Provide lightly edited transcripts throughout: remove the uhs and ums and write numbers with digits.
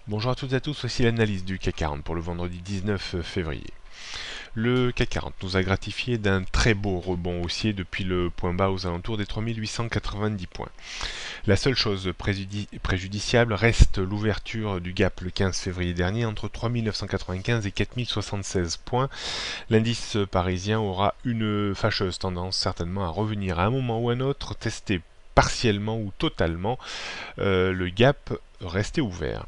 Bonjour à toutes et à tous, voici l'analyse du CAC 40 pour le vendredi 19 février. Le CAC 40 nous a gratifié d'un très beau rebond haussier depuis le point bas aux alentours des 3890 points. La seule chose préjudiciable reste l'ouverture du gap le 15 février dernier entre 3995 et 4076 points. L'indice parisien aura une fâcheuse tendance certainement à revenir à un moment ou à un autre tester partiellement ou totalement le gap resté ouvert.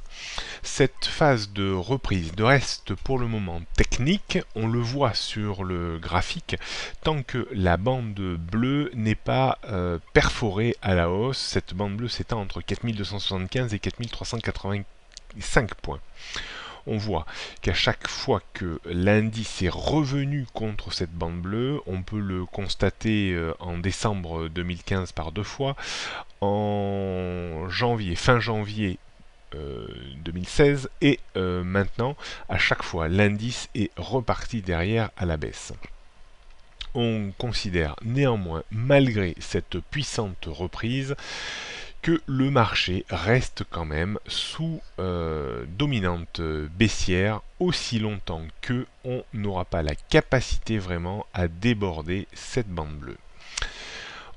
Cette phase de reprise reste pour le moment technique, on le voit sur le graphique, tant que la bande bleue n'est pas perforée à la hausse. Cette bande bleue s'étend entre 4275 et 4385 points. On voit qu'à chaque fois que l'indice est revenu contre cette bande bleue, on peut le constater en décembre 2015 par deux fois, en janvier, fin janvier 2016 et maintenant à chaque fois l'indice est reparti derrière à la baisse. On considère néanmoins, malgré cette puissante reprise, que le marché reste quand même sous dominante baissière aussi longtemps que on n'aura pas la capacité vraiment à déborder cette bande bleue.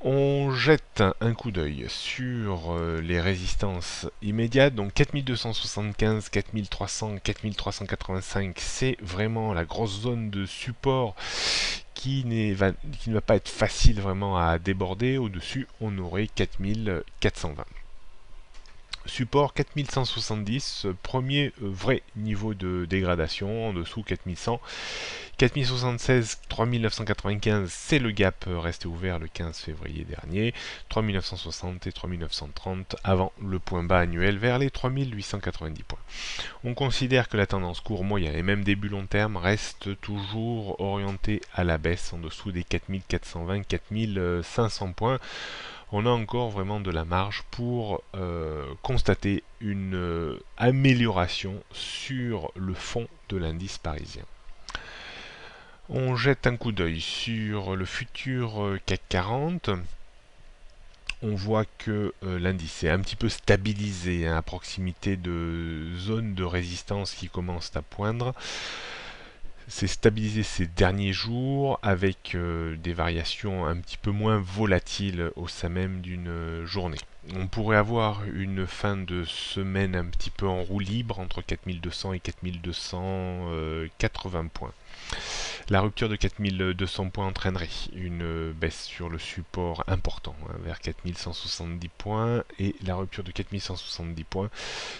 On jette un coup d'œil sur les résistances immédiates, donc 4275, 4300, 4385, c'est vraiment la grosse zone de support qui ne va pas être facile vraiment à déborder. Au-dessus, on aurait 4420. Support 4170, premier vrai niveau de dégradation, en dessous 4100. 4076, 3995, c'est le gap resté ouvert le 15 février dernier. 3960 et 3930 avant le point bas annuel vers les 3890 points. On considère que la tendance court moyen et même début long terme reste toujours orientée à la baisse en dessous des 4420, 4500 points. On a encore vraiment de la marge pour constater une amélioration sur le fond de l'indice parisien. On jette un coup d'œil sur le futur CAC 40. On voit que l'indice est un petit peu stabilisé à proximité de zones de résistance qui commencent à poindre. C'est stabilisé ces derniers jours avec des variations un petit peu moins volatiles au sein même d'une journée. On pourrait avoir une fin de semaine un petit peu en roue libre entre 4200 et 4280 points. La rupture de 4200 points entraînerait une baisse sur le support important, vers 4170 points, et la rupture de 4170 points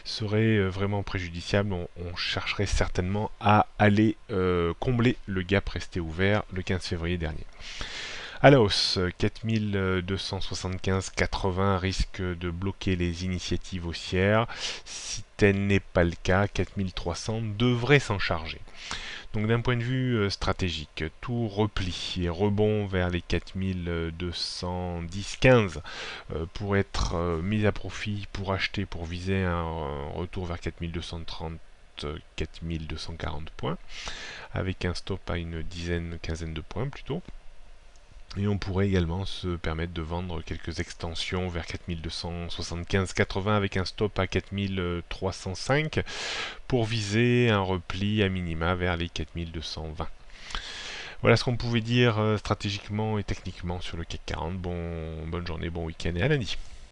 serait vraiment préjudiciable. On chercherait certainement à aller combler le gap resté ouvert le 15 février dernier. À la hausse, 4275,80 risque de bloquer les initiatives haussières. Si tel n'est pas le cas, 4300 devrait s'en charger. Donc d'un point de vue stratégique, tout repli et rebond vers les 4210-15 pour être mis à profit, pour acheter, pour viser un retour vers 4230, 4240 points, avec un stop à une quinzaine de points plutôt. Et on pourrait également se permettre de vendre quelques extensions vers 4275,80 avec un stop à 4305 pour viser un repli à minima vers les 4220. Voilà ce qu'on pouvait dire stratégiquement et techniquement sur le CAC 40. Bonne journée, bon week-end et à lundi.